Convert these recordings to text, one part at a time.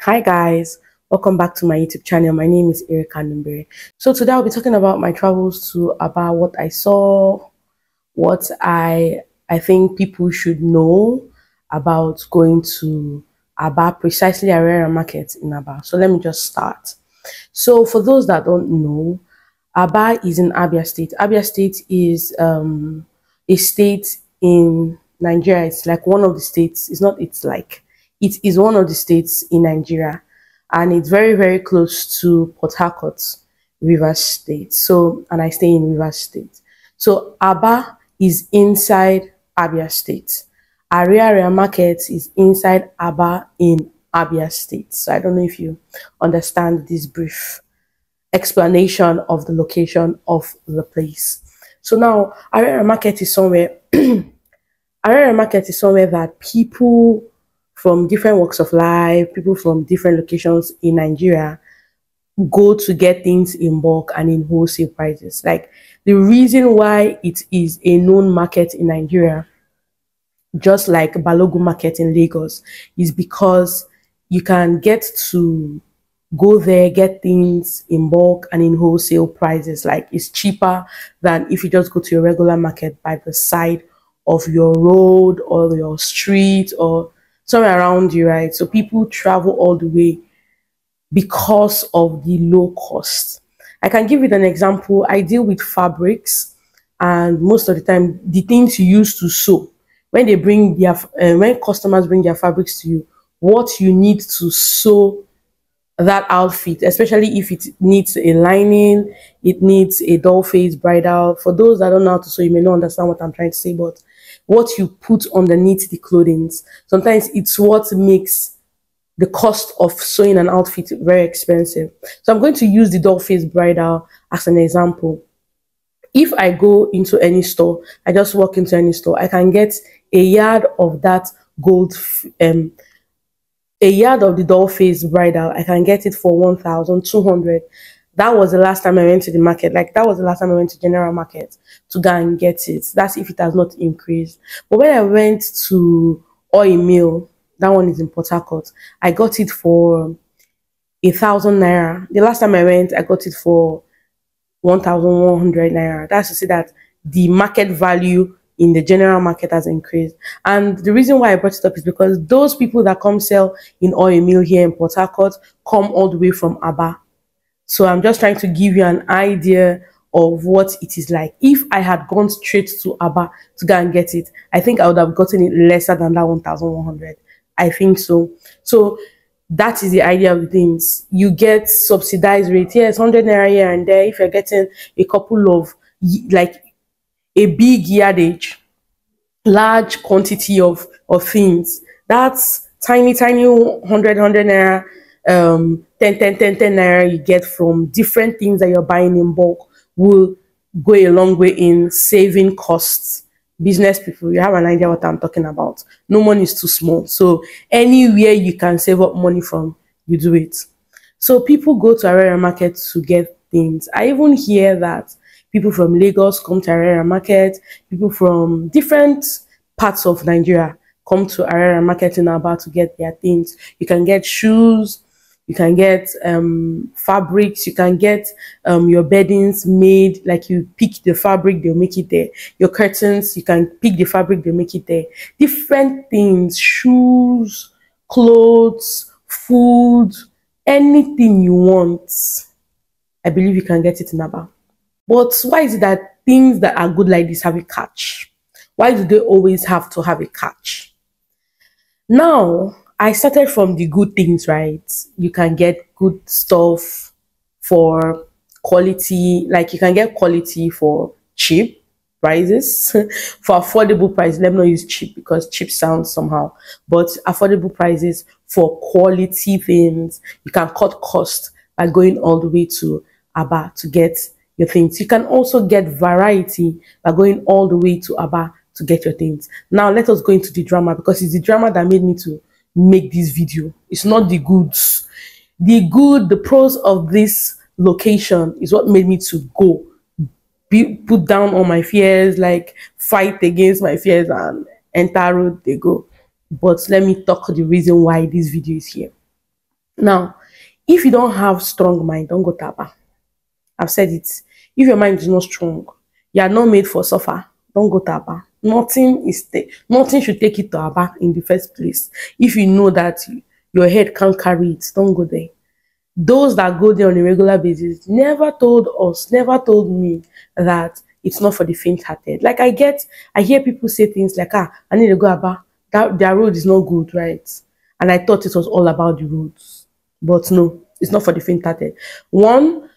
Hi guys, welcome back to my YouTube channel. My name is Erica Numbere. So today I'll be talking about my travels to Aba, what I saw, what I think people should know about going to Aba, precisely Arera Market in Aba. So let me just start. So for those that don't know, Aba is in Abia State. Abia State is a state in Nigeria. It's like one of the states. It is one of the states in Nigeria, and it's very, very close to Port Harcourt, Rivers State. So, and I stay in Rivers State. So, Aba is inside Abia State. Arera Market is inside Aba in Abia State. So, I don't know if you understand this brief explanation of the location of the place. So now, Arera Market is somewhere. Arera Market is somewhere that people from different walks of life, people from different locations in Nigeria go to get things in bulk and in wholesale prices. Like the reason why it is a known market in Nigeria, just like Balogun Market in Lagos, is because you can get to go there, get things in bulk and in wholesale prices. Like it's cheaper than if you just go to your regular market by the side of your road or your street or somewhere around you, right? So people travel all the way because of the low cost. I can give you an example. I deal with fabrics, and most of the time, the things you use to sew, when they bring their, when customers bring their fabrics to you, what you need to sew that outfit, especially if it needs a lining, it needs a doll face bridal. For those that don't know how to sew, you may not understand what I'm trying to say, but what you put underneath the clothing, sometimes it's what makes the cost of sewing an outfit very expensive. So I'm going to use the doll face bridal as an example. If I go into any store, I just walk into any store, I can get a yard of that gold, a yard of the doll face bridal. I can get it for 1,200. That was the last time I went to the market. Like that was the last time I went to General Market to go and get it. That's if it has not increased. But when I went to Oil Mill, that one is in Port Harcourt, I got it for 1,000 naira. The last time I went, I got it for 1,100 naira. That's to say that the market value in the general market has increased. And the reason why I brought it up is because those people that come sell in Oil Mill here in Port Harcourt come all the way from Aba. So I'm just trying to give you an idea of what it is like. If I had gone straight to Aba to go and get it, I think I would have gotten it lesser than that 1,100. I think so. So that is the idea of the things. You get subsidized rate. Yes, 100 naira here and there. If you're getting a couple of, like a big yardage, large quantity of things, that's tiny 100 naira, 10 naira you get from different things that you're buying in bulk will go a long way in saving costs. Business people, you have an idea what I'm talking about. No money is too small. So anywhere you can save up money from, you do it. So people go to Arera Market to get things. I even hear that people from Lagos come to Arera Market, people from different parts of Nigeria come to Arera Market in Aba to get their things. You can get shoes, you can get fabrics, you can get your beddings made, like you pick the fabric, they'll make it there. Your curtains, you can pick the fabric, they'll make it there. Different things, shoes, clothes, food, anything you want, I believe you can get it in Aba. But why is it that things that are good like this have a catch? Why do they always have to have a catch? Now, I started from the good things, right? You can get good stuff for quality, like you can get quality for cheap prices, for affordable prices. Let me not use cheap because cheap sounds somehow, but affordable prices for quality things. You can cut costs by going all the way to Aba to get your things. You can also get variety by going all the way to Aba to get your things. Now, let us go into the drama, because it's the drama that made me to make this video. It's not the goods. The pros of this location is what made me to go. Put down all my fears, like fight against my fears and enter road they go. But let me talk the reason why this video is here. Now, if you don't have strong mind, don't go to Aba. I've said it. If your mind is not strong, you are not made for suffer, don't go to Aba. Nothing should take you to Aba in the first place. If you know that your head can't carry it, don't go there. Those that go there on a regular basis never told me that it's not for the faint-hearted. Like I hear people say things like, I need to go Aba. That their road is not good, right? And I thought it was all about the roads. But no, it's not for the faint-hearted. One,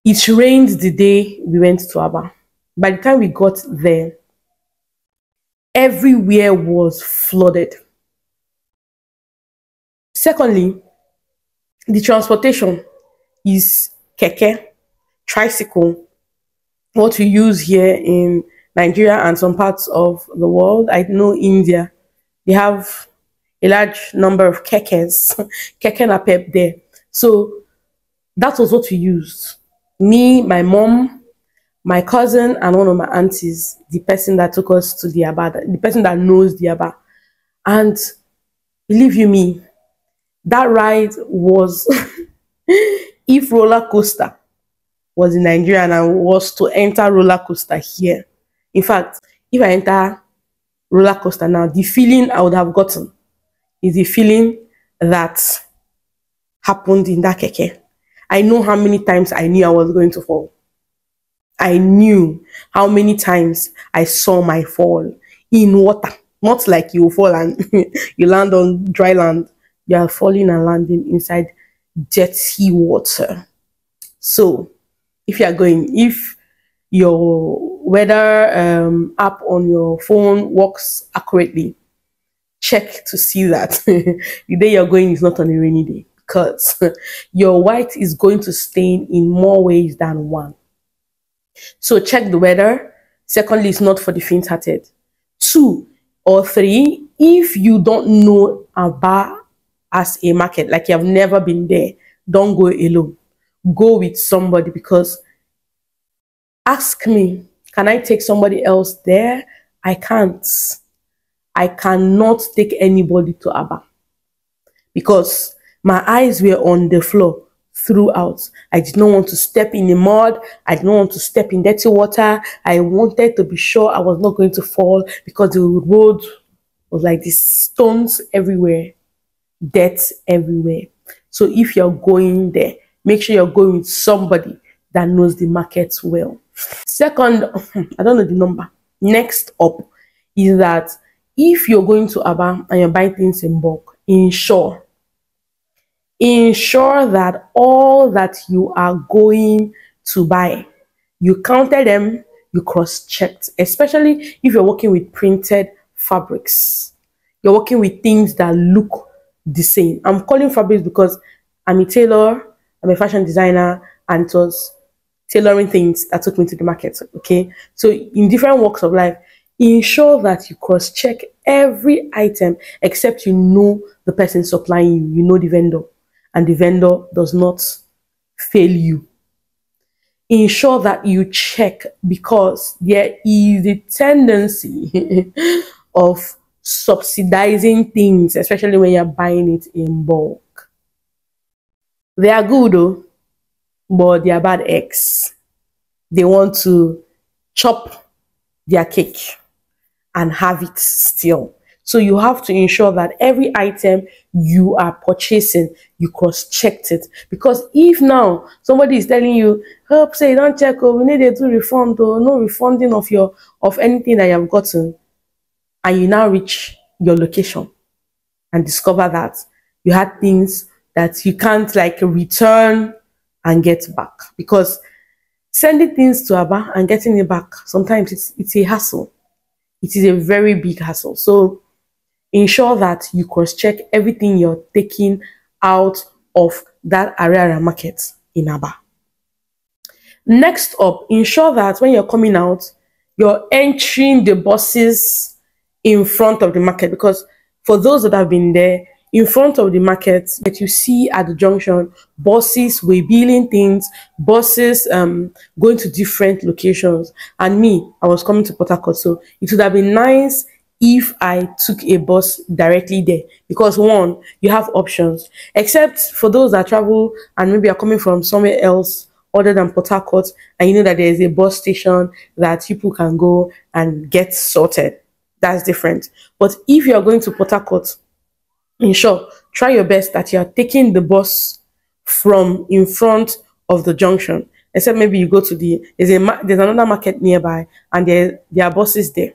it rained the day we went to Aba. By the time we got there, everywhere was flooded. Secondly, the transportation is keke, tricycle, what we use here in Nigeria and some parts of the world. I know India, they have a large number of kekes, keke napep there. So that was what we used. Me, my mom, my cousin, and one of my aunties, the person that took us to the Aba, the person that knows the Aba. And believe you me, that ride was, if roller coaster was in Nigeria and I was to enter roller coaster here. In fact, if I enter roller coaster now, the feeling I would have gotten is the feeling that happened in that keke. I know how many times I knew I was going to fall. I knew how many times I saw my fall in water. Not like you fall and you land on dry land. You are falling and landing inside jetty water. So, if you are going, if your weather app on your phone works accurately, check to see that the day you're going is not on a rainy day, because your white is going to stain in more ways than one. So check the weather. Secondly, it's not for the faint-hearted. 2 or 3, if you don't know Aba as a market, like you have never been there, don't go alone. Go with somebody, because ask me, can I take somebody else there? I can't. I cannot take anybody to Aba, because my eyes were on the floor throughout. I did not want to step in the mud. I did not want to step in dirty water. I wanted to be sure I was not going to fall, because the road was like these stones everywhere, dirt everywhere. So if you're going there, make sure you're going with somebody that knows the market well. Second, I don't know the number. Next up is that if you're going to Aba and you're buying things in bulk, ensure that all that you are going to buy, you counted them, you cross-checked, especially if you're working with printed fabrics. You're working with things that look the same. I'm calling fabrics because I'm a tailor, I'm a fashion designer, and it was tailoring things that took me to the market, okay? So in different walks of life, ensure that you cross-check every item except you know the person supplying you, you know the vendor, and the vendor does not fail you. Ensure that you check, because there is a tendency of subsidizing things, especially when you're buying it in bulk. They are good though, but they are bad eggs. They want to chop their cake and have it still. So you have to ensure that every item you are purchasing, you cross-checked it. Because if now somebody is telling you, help say don't check, oh, we need to refund, or no refunding of anything that you have gotten, and you now reach your location and discover that you had things that you can't like return and get back, because sending things to Aba and getting it back, sometimes it's a hassle. It is a very big hassle. So ensure that you cross-check everything you're taking out of that area market in Aba. Next up, ensure that when you're coming out, you're entering the buses in front of the market, because for those that have been there, in front of the market that you see at the junction, buses wheeling things, buses going to different locations. And me, I was coming to Port Harcourt, so it would have been nice if I took a bus directly there, because one, you have options, except for those that travel and maybe are coming from somewhere else other than Port Harcourt, and you know that there is a bus station that people can go and get sorted. That's different. But if you are going to Port Harcourt, ensure, try your best that you are taking the bus from in front of the junction. Except maybe you go to there's another market nearby, and there are buses there.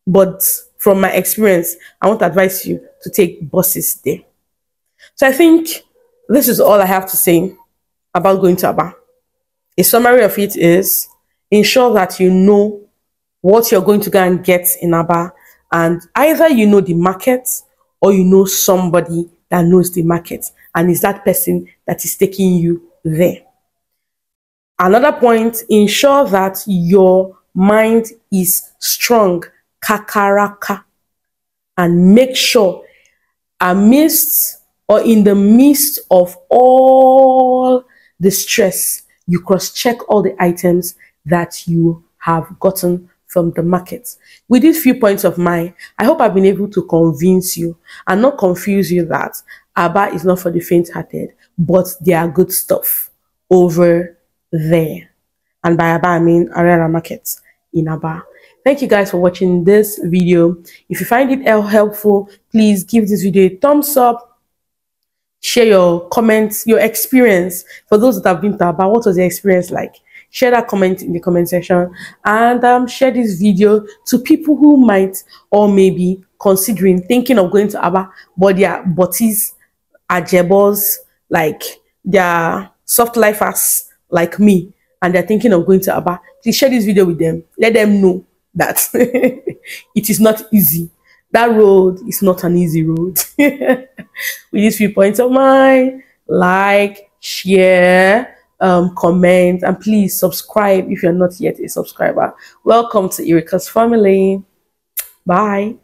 But from my experience, I want to advise you to take buses there. So I think this is all I have to say about going to Aba. A summary of it is, ensure that you know what you're going to go and get in Aba, and either you know the market or you know somebody that knows the market, and is that person that is taking you there. Another point, ensure that your mind is strong, kakaraka, and make sure amidst or in the midst of all the stress, you cross-check all the items that you have gotten from the market. With these few points of mine, I hope I've been able to convince you and not confuse you that Aba is not for the faint-hearted, but there are good stuff over there. And by Aba, I mean Ariara Market in Aba. Thank you guys for watching this video. If you find it helpful, please give this video a thumbs up. Share your comments, your experience. For those that have been to Aba, what was your experience like? Share that comment in the comment section, and share this video to people who might or maybe considering thinking of going to Aba, but their bodies are jebos, like they're soft lifers like me, and they're thinking of going to Aba. Please share this video with them. Let them know that it is not easy. That road is not an easy road. With these few points of mine, like, share, comment, and please subscribe if you're not yet a subscriber. Welcome to Erica's family. Bye.